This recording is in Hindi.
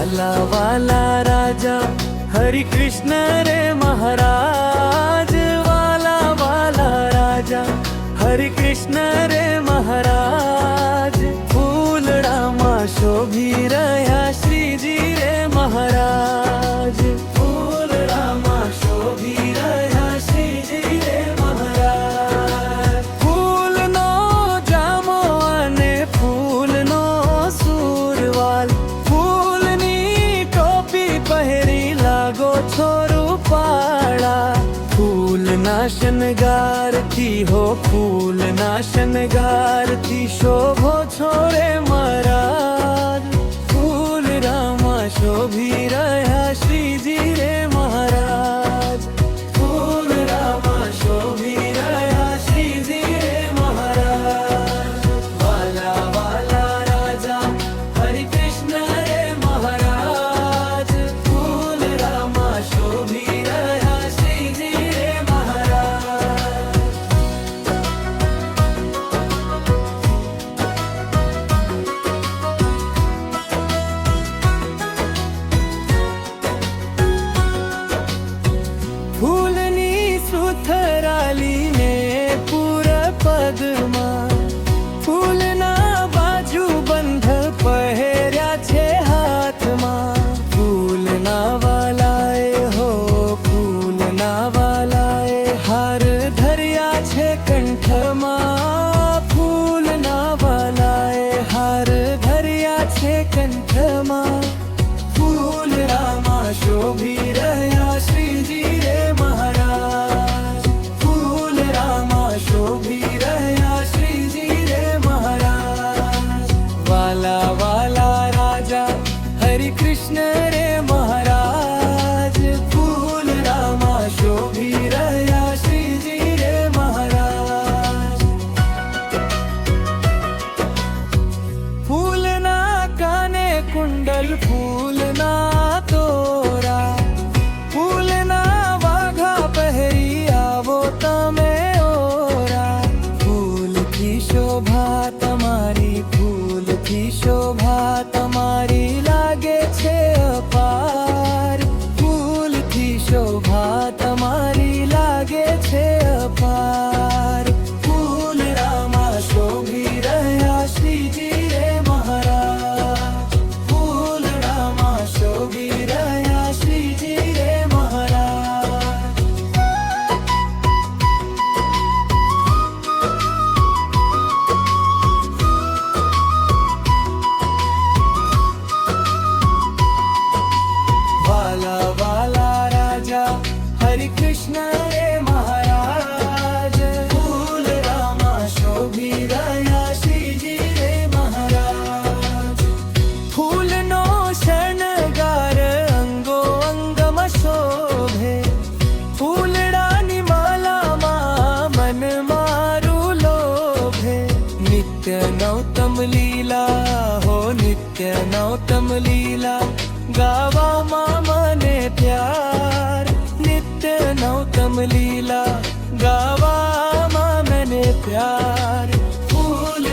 वाला वाला राजा हरि कृष्ण रे महाराज, वाला वाला राजा हरि कृष्ण रे महाराज। फूलड़ा शोभी रहा श्रीजी रे महाराज, फूलड़ा शोभी रहा श्रीजी रे महाराज। फूलनो जामो अने फूलनो सूरवाल, फूलनी टोपी पहेरी लागो छोरू पाड़ा। फूलना शनगार थी हो, फूलना शनगार थी शोभो छोरे महाराज। फूल रामा शोभी रहा श्रीजी रे महाराज, फूल रामा शोभी रहा श्रीजी रे महाराज। वाला वाला राजा हरि कृष्ण रे महाराज, फूल रामा शोभी रहा श्रीजी रे महाराज। फूलनी सुथराली ने पूरा पगमा, फूलना बाजू बंध पहेर्या छे हाथमा। फूलना वालाए हो, फूलना वालाए हार धर्या छे कंठमा। फूलना वालाए हार धर्या छे कंठमा। फूल रामा शोभी रहा श्रीजी रे महाराज, फूल रामा शोभी रहा श्रीजी रे महाराज। वाला वाला राजा हरि कृष्ण रे महाराज, फूल रामा शोभी रहा श्रीजी रे महाराज। फूलना काने कुंडल, फूलना तोरा, फूलना वाघा पहरी आवो तमे ओरा। फूल की शोभा तमारी, फूल की शोभा तमारी लागे छे अपार। फूल की शोभा तमारी लागे छे अपार। फूल रामा शोभी रहा श्रीजी रे महाराज, फूल रामा शोभी रहा श्रीजी रे महाराज। वाला वाला राजा हरि कृष्ण रे महाराज, फूल रामा शोभी रहा श्रीजी रे महाराज। फूलनो शणगार अंगो अंगम शोभे, फूलडानी मालामा मन मारू लोभे। नित्य नौतम लीला हो, नित्य नौतम लीला गावा मने प्यार। नित्य नौतम लीला गावा मने प्यार। फूल